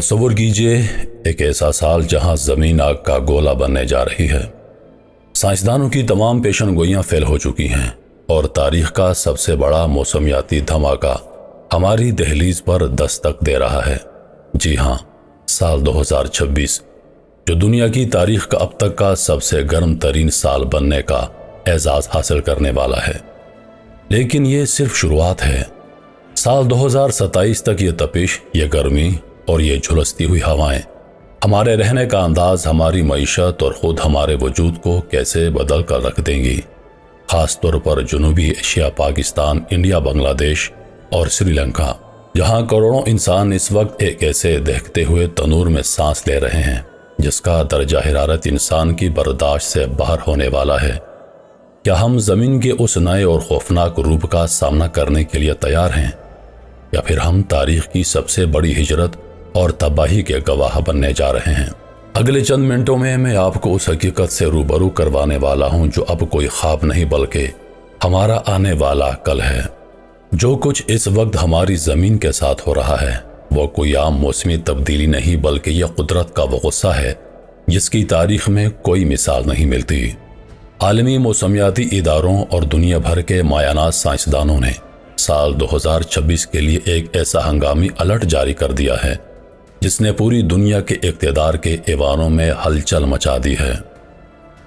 تصور کیجئے ایک ایسا سال جہاں زمین آگ کا گولا بننے جا رہی ہے۔ سائنسدانوں کی تمام پیشن گوئیاں فیل ہو چکی ہیں اور تاریخ کا سب سے بڑا موسمیاتی دھماکہ ہماری دہلیز پر دستک دے رہا ہے۔ جی ہاں، سال 2026 جو دنیا کی تاریخ کا اب تک کا سب سے گرم ترین سال بننے کا اعزاز حاصل کرنے والا ہے۔ لیکن یہ صرف شروعات ہے۔ سال 2027 تک یہ تپش، یہ گرمی اور یہ جھلستی ہوئی ہوائیں ہمارے رہنے کا انداز، ہماری معیشت اور خود ہمارے وجود کو کیسے بدل کر رکھ دیں گی۔ خاص طور پر جنوبی ایشیا، پاکستان، انڈیا، بنگلہ دیش اور سری لنکا، جہاں کروڑوں انسان اس وقت ایک ایسے دہکتے ہوئے تنور میں سانس لے رہے ہیں جس کا درجہ حرارت انسان کی برداشت سے باہر ہونے والا ہے۔ کیا ہم زمین کے اس نئے اور خوفناک روپ کا سامنا کرنے کے لیے تیار ہیں، یا پھر ہم تاریخ کی سب سے بڑی ہجرت اور تباہی کے گواہ بننے جا رہے ہیں؟ اگلے چند منٹوں میں آپ کو اس حقیقت سے روبرو کروانے والا ہوں جو اب کوئی خواب نہیں بلکہ ہمارا آنے والا کل ہے۔ جو کچھ اس وقت ہماری زمین کے ساتھ ہو رہا ہے وہ کوئی عام موسمی تبدیلی نہیں بلکہ یہ قدرت کا وہ غصہ ہے جس کی تاریخ میں کوئی مثال نہیں ملتی۔ عالمی موسمیاتی اداروں اور دنیا بھر کے مایانات سائنسدانوں نے سال 2026 کے لیے ایک ایسا ہنگامی الرٹ جاری کر دیا ہے جس نے پوری دنیا کے اقتدار کے ایوانوں میں ہلچل مچا دی ہے۔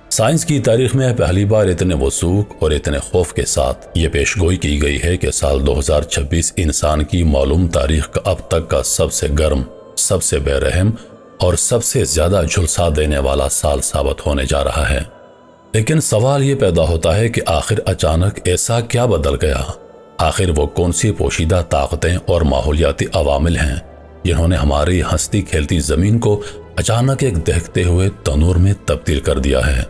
سائنس کی تاریخ میں پہلی بار اتنے وثوق اور اتنے خوف کے ساتھ یہ پیشگوئی کی گئی ہے کہ سال 2026 انسان کی معلوم تاریخ کا اب تک کا سب سے گرم، سب سے بے رحم اور سب سے زیادہ جھلسا دینے والا سال ثابت ہونے جا رہا ہے۔ لیکن سوال یہ پیدا ہوتا ہے کہ آخر اچانک ایسا کیا بدل گیا؟ آخر وہ کون سی پوشیدہ طاقتیں اور ماحولیاتی عوامل ہیں جنہوں نے ہماری ہنستی کھیلتی زمین کو اچانک ایک دہکتے ہوئے تنور میں تبدیل کر دیا ہے؟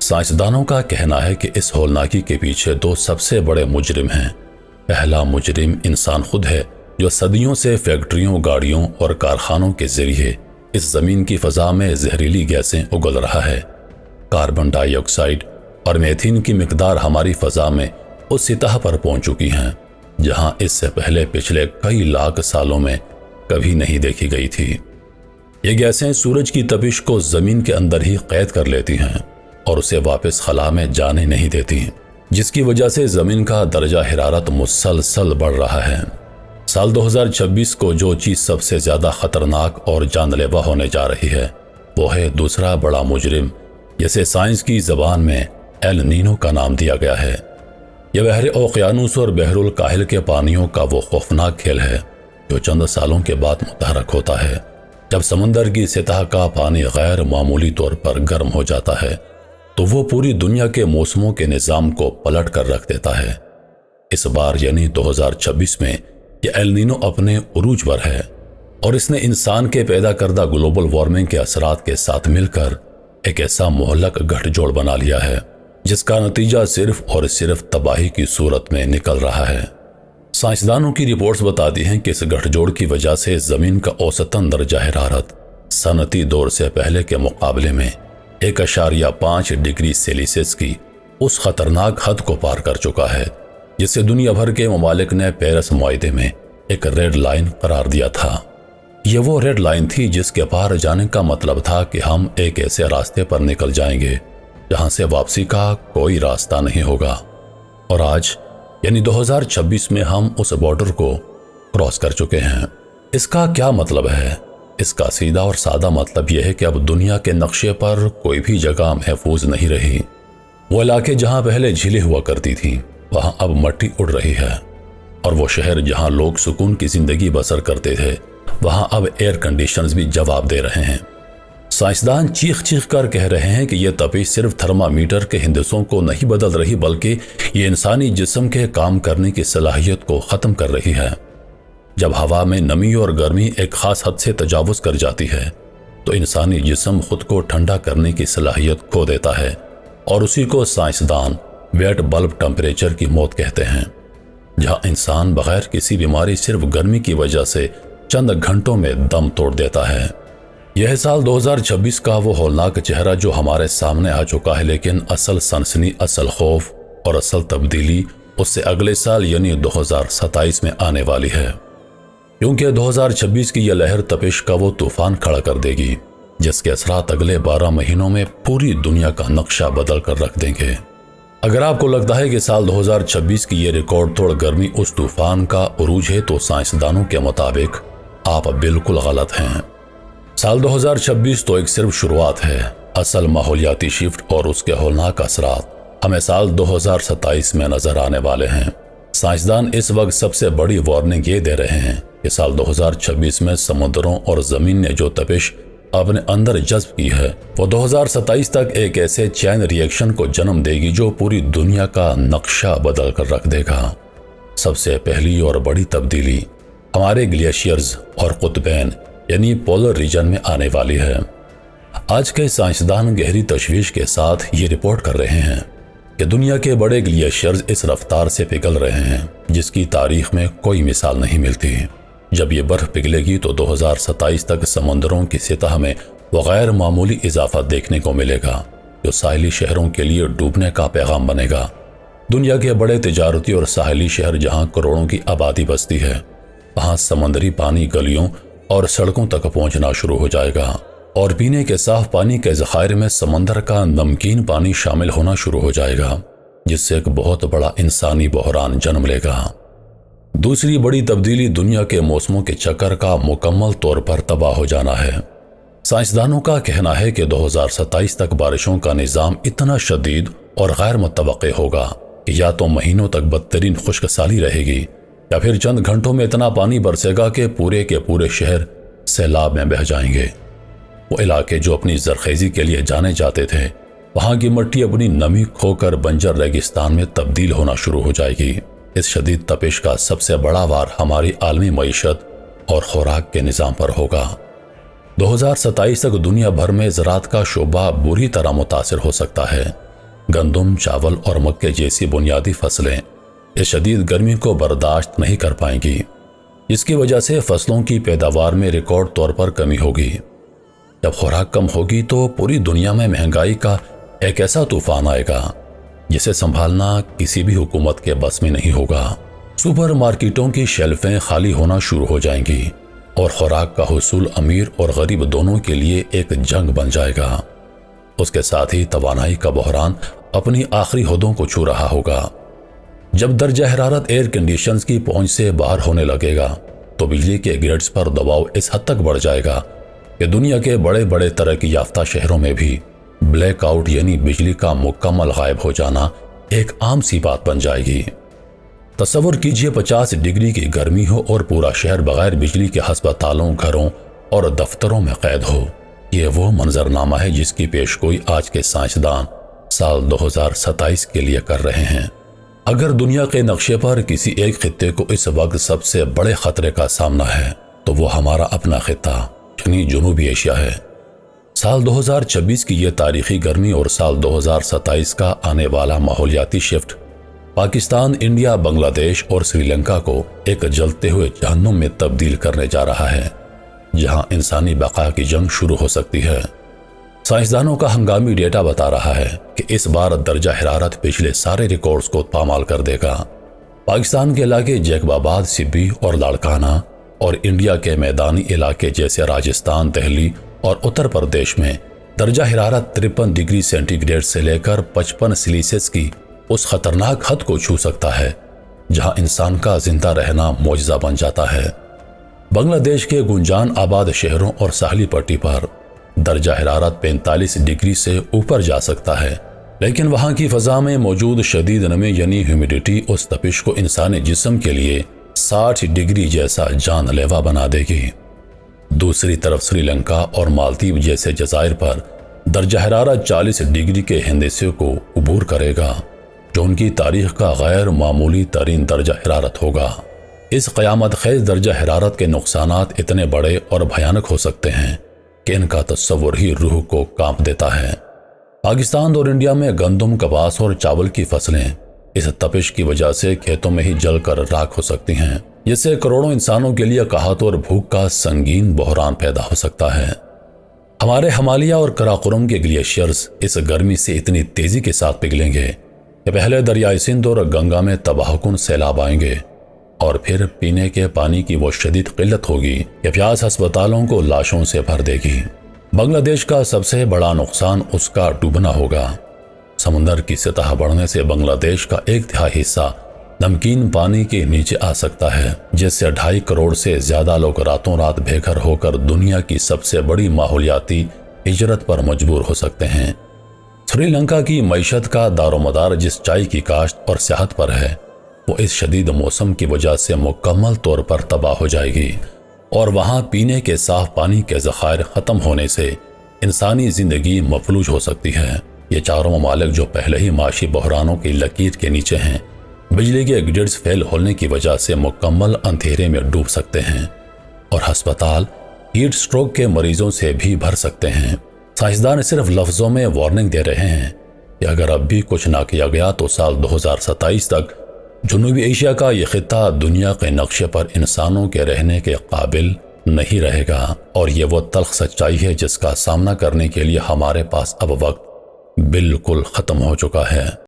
سائنسدانوں کا کہنا ہے کہ اس ہولناکی کے پیچھے دو سب سے بڑے مجرم ہیں۔ پہلا مجرم انسان خود ہے جو صدیوں سے فیکٹریوں، گاڑیوں اور کارخانوں کے ذریعے اس زمین کی فضا میں زہریلی گیسیں اگل رہا ہے۔ کاربن ڈائی آکسائیڈ اور میتھین کی مقدار ہماری فضا میں اس سطح پر پہنچ چکی ہیں جہاں اس سے پہلے پچھلے کئی لاکھ سالوں میں کبھی نہیں دیکھی گئی تھی۔ یہ گیسیں سورج کی تپش کو زمین کے اندر ہی قید کر لیتی ہیں اور اسے واپس خلا میں جانے نہیں دیتی، جس کی وجہ سے زمین کا درجہ حرارت مسلسل بڑھ رہا ہے۔ سال 2026 کو جو چیز سب سے زیادہ خطرناک اور جان لیوا ہونے جا رہی ہے وہ ہے دوسرا بڑا مجرم، جسے سائنس کی زبان میں ایل نینو کا نام دیا گیا ہے۔ یہ بحر اوقیانوس اور بحر الکاہل کے پانیوں کا وہ خوفناک کھیل ہے جو چند سالوں کے بعد متحرک ہوتا ہے جب سمندر کی سطح کا پانی غیر معمولی طور پر گرم ہو جاتا ہے تو وہ پوری دنیا کے موسموں کے نظام کو پلٹ کر رکھ دیتا ہے۔ اس بار یعنی 2026 میں یہ ایل نینو اپنے عروج پر ہے اور اس نے انسان کے پیدا کردہ گلوبل وارمنگ کے اثرات کے ساتھ مل کر ایک ایسا مہلک گٹھ جوڑ بنا لیا ہے جس کا نتیجہ صرف اور صرف تباہی کی صورت میں نکل رہا ہے۔ سائنسدانوں کی رپورٹس بتاتی ہیں کہ اس گٹھ جوڑ کی وجہ سے زمین کا اوسطاً درجہ حرارت صنعتی دور سے پہلے کے مقابلے میں 1.5 ڈگری سیلسیس کی اس خطرناک حد کو پار کر چکا ہے جسے دنیا بھر کے ممالک نے پیرس معاہدے میں ایک ریڈ لائن قرار دیا تھا۔ یہ وہ ریڈ لائن تھی جس کے پار جانے کا مطلب تھا کہ ہم ایک ایسے راستے پر نکل جائیں گے جہاں سے واپسی کا کوئی راستہ نہیں ہوگا۔ اور آج یعنی 2026 میں ہم اس بارڈر کو کراس کر چکے ہیں۔ اس کا کیا مطلب ہے؟ اس کا سیدھا اور سادہ مطلب یہ ہے کہ اب دنیا کے نقشے پر کوئی بھی جگہ محفوظ نہیں رہی۔ وہ علاقے جہاں پہلے جھیلیں ہوا کرتی تھیں وہاں اب مٹی اڑ رہی ہے، اور وہ شہر جہاں لوگ سکون کی زندگی بسر کرتے تھے وہاں اب ایئر کنڈیشنز بھی جواب دے رہے ہیں۔ سائنسدان چیخ چیخ کر کہہ رہے ہیں کہ یہ تپش صرف تھرمامیٹر کے ہندسوں کو نہیں بدل رہی بلکہ یہ انسانی جسم کے کام کرنے کی صلاحیت کو ختم کر رہی ہے۔ جب ہوا میں نمی اور گرمی ایک خاص حد سے تجاوز کر جاتی ہے تو انسانی جسم خود کو ٹھنڈا کرنے کی صلاحیت کھو دیتا ہے، اور اسی کو سائنسدان ویٹ بلب ٹمپریچر کی موت کہتے ہیں، جہاں انسان بغیر کسی بیماری صرف گرمی کی وجہ سے چند گھنٹوں میں دم توڑ دیتا ہے۔ یہ سال 2026 کا وہ ہولناک چہرہ جو ہمارے سامنے آ چکا ہے، لیکن اصل سنسنی، اصل خوف اور اصل تبدیلی اس سے اگلے سال یعنی 2027 میں آنے والی ہے۔ کیونکہ 2026 کی یہ لہر تپش کا وہ طوفان کھڑا کر دے گی جس کے اثرات اگلے 12 مہینوں میں پوری دنیا کا نقشہ بدل کر رکھ دیں گے۔ اگر آپ کو لگتا ہے کہ سال 2026 کی یہ ریکارڈ توڑ گرمی اس طوفان کا عروج ہے تو سائنسدانوں کے مطابق آپ بالکل غلط ہیں۔ سال 2026 تو ایک صرف شروعات ہے۔ اصل ماحولیاتی شفٹ اور اس کے ہولناک اثرات ہمیں سال 2027 میں نظر آنے والے ہیں۔ سائنسدان اس وقت سب سے بڑی وارننگ یہ دے رہے ہیں کہ سال 2026 میں سمندروں اور زمین نے جو تپش اپنے اندر جذب کی ہے وہ 2027 تک ایک ایسے چین ری ایکشن کو جنم دے گی جو پوری دنیا کا نقشہ بدل کر رکھ دے گا۔ سب سے پہلی اور بڑی تبدیلی ہمارے گلیشیئرز اور قطبین یعنی پولر ریجن میں آنے والی ہے۔ آج کے سائنسدان گہری تشویش کے ساتھ یہ رپورٹ کر رہے ہیں کہ دنیا کے بڑے گلیشیئرز اس رفتار سے پگھل رہے ہیں جس کی تاریخ میں کوئی مثال نہیں ملتی۔ جب یہ برف پگھلے گی تو 2027 تک سمندروں کی سطح میں وہ غیر معمولی اضافہ دیکھنے کو ملے گا جو ساحلی شہروں کے لیے ڈوبنے کا پیغام بنے گا۔ دنیا کے بڑے تجارتی اور ساحلی شہر جہاں کروڑوں کی آبادی بستی ہے وہاں سمندری پانی گلیوں اور سڑکوں تک پہنچنا شروع ہو جائے گا اور پینے کے صاف پانی کے ذخائر میں سمندر کا نمکین پانی شامل ہونا شروع ہو جائے گا جس سے ایک بہت بڑا انسانی بحران جنم لے گا۔ دوسری بڑی تبدیلی دنیا کے موسموں کے چکر کا مکمل طور پر تباہ ہو جانا ہے۔ سائنسدانوں کا کہنا ہے کہ 2027 تک بارشوں کا نظام اتنا شدید اور غیر متوقع ہوگا کہ یا تو مہینوں تک بدترین خشک سالی رہے گی یا پھر چند گھنٹوں میں اتنا پانی برسے گا کہ پورے کے پورے شہر سیلاب میں بہہ جائیں گے۔ وہ علاقے جو اپنی زرخیزی کے لیے جانے جاتے تھے وہاں کی مٹی اپنی نمی کھو کر بنجر ریگستان میں تبدیل ہونا شروع ہو جائے گی۔ اس شدید تپش کا سب سے بڑا وار ہماری عالمی معیشت اور خوراک کے نظام پر ہوگا۔ 2027 تک دنیا بھر میں زراعت کا شعبہ بری طرح متاثر ہو سکتا ہے۔ گندم، چاول اور مکے جیسی بنیادی فصلیں اس شدید گرمی کو برداشت نہیں کر پائیں گی، جس کی وجہ سے فصلوں کی پیداوار میں ریکارڈ طور پر کمی ہوگی۔ جب خوراک کم ہوگی تو پوری دنیا میں مہنگائی کا ایک ایسا طوفان آئے گا جسے سنبھالنا کسی بھی حکومت کے بس میں نہیں ہوگا۔ سپر مارکیٹوں کی شیلفیں خالی ہونا شروع ہو جائیں گی اور خوراک کا حصول امیر اور غریب دونوں کے لیے ایک جنگ بن جائے گا۔ اس کے ساتھ ہی توانائی کا بحران اپنی آخری حدوں کو چھو رہا ہوگا۔ جب درجہ حرارت ایئر کنڈیشنز کی پہنچ سے باہر ہونے لگے گا تو بجلی کے گریڈز پر دباؤ اس حد تک بڑھ جائے گا کہ دنیا کے بڑے بڑے ترقی یافتہ شہروں میں بھی بلیک آؤٹ یعنی بجلی کا مکمل غائب ہو جانا ایک عام سی بات بن جائے گی۔ تصور کیجئے 50 ڈگری کی گرمی ہو اور پورا شہر بغیر بجلی کے ہسپتالوں، گھروں اور دفتروں میں قید ہو۔ یہ وہ منظرنامہ ہے جس کی پیشگوئی آج کے سائنسدان سال 2027 کے لیے کر رہے ہیں۔ اگر دنیا کے نقشے پر کسی ایک خطے کو اس وقت سب سے بڑے خطرے کا سامنا ہے تو وہ ہمارا اپنا خطہ یعنی جنوبی ایشیا ہے۔ سال 2026 کی یہ تاریخی گرمی اور سال 2027 کا آنے والا ماحولیاتی شفٹ پاکستان، انڈیا، بنگلہ دیش اور سری لنکا کو ایک جلتے ہوئے جہنم میں تبدیل کرنے جا رہا ہے جہاں انسانی بقا کی جنگ شروع ہو سکتی ہے۔ سائنسدانوں کا ہنگامی ڈیٹا بتا رہا ہے کہ اس بار درجہ حرارت پچھلے سارے ریکارڈز کو پامال کر دے گا۔ پاکستان کے علاقے جیکب آباد، سبی اور لاڑکانہ اور انڈیا کے میدانی علاقے جیسے راجستھان، دہلی اور اتر پردیش میں درجہ حرارت 53 ڈگری سینٹی گریڈ سے لے کر 55 سیلسیس کی اس خطرناک حد کو چھو سکتا ہے جہاں انسان کا زندہ رہنا معجزہ بن جاتا ہے۔ بنگلہ دیش کے گنجان آباد شہروں اور ساحلی پٹی پر درجہ حرارت 45 ڈگری سے اوپر جا سکتا ہے، لیکن وہاں کی فضا میں موجود شدید نمی یعنی ہیومیڈیٹی اس تپش کو انسانی جسم کے لیے 60 ڈگری جیسا جان لیوا بنا دے گی۔ دوسری طرف سری لنکا اور مالدیپ جیسے جزائر پر درجہ حرارت 40 ڈگری کے ہندسے کو عبور کرے گا جو ان کی تاریخ کا غیر معمولی ترین درجہ حرارت ہوگا۔ اس قیامت خیز درجہ حرارت کے نقصانات اتنے بڑے اور بھیانک ہو سکتے ہیں کہ ان کا تصور ہی روح کو کانپ دیتا ہے۔ پاکستان اور انڈیا میں گندم، کپاس اور چاول کی فصلیں اس تپش کی وجہ سے کھیتوں میں ہی جل کر راکھ ہو سکتی ہیں، جس سے کروڑوں انسانوں کے لیے قحط اور بھوک کا سنگین بحران پیدا ہو سکتا ہے۔ ہمارے ہمالیہ اور قراقرم کے گلیشیئرز اس گرمی سے اتنی تیزی کے ساتھ پگھلیں گے کہ پہلے دریائے سندھ اور گنگا میں تباہ کن سیلاب آئیں گے اور پھر پینے کے پانی کی وہ شدید قلت ہوگی کہ پیاس ہسپتالوں کو لاشوں سے بھر دے گی۔ بنگلہ دیش کا سب سے بڑا نقصان اس کا ڈوبنا ہوگا۔ سمندر کی سطح بڑھنے سے بنگلہ دیش کا 1/3 حصہ نمکین پانی کے نیچے آ سکتا ہے، جس سے 2.5 کروڑ سے زیادہ لوگ راتوں رات بے گھر ہو کر دنیا کی سب سے بڑی ماحولیاتی ہجرت پر مجبور ہو سکتے ہیں۔ سری لنکا کی معیشت کا دار و مدار جس چائے کی کاشت اور سیاحت پر ہے، وہ اس شدید موسم کی وجہ سے مکمل طور پر تباہ ہو جائے گی، اور وہاں پینے کے صاف پانی کے ذخائر ختم ہونے سے انسانی زندگی مفلوج ہو سکتی ہے۔ یہ چاروں ممالک جو پہلے ہی معاشی بحرانوں کی لکیر کے نیچے ہیں، بجلی کے گرڈز فیل ہونے کی وجہ سے مکمل اندھیرے میں ڈوب سکتے ہیں، اور ہسپتال ہیٹ سٹروک کے مریضوں سے بھی بھر سکتے ہیں۔ سائنسدان صرف لفظوں میں وارننگ دے رہے ہیں کہ اگر اب بھی کچھ نہ کیا گیا تو سال 2027 تک جنوبی ایشیا کا یہ خطہ دنیا کے نقشے پر انسانوں کے رہنے کے قابل نہیں رہے گا، اور یہ وہ تلخ سچائی ہے جس کا سامنا کرنے کے لیے ہمارے پاس اب وقت بالکل ختم ہو چکا ہے۔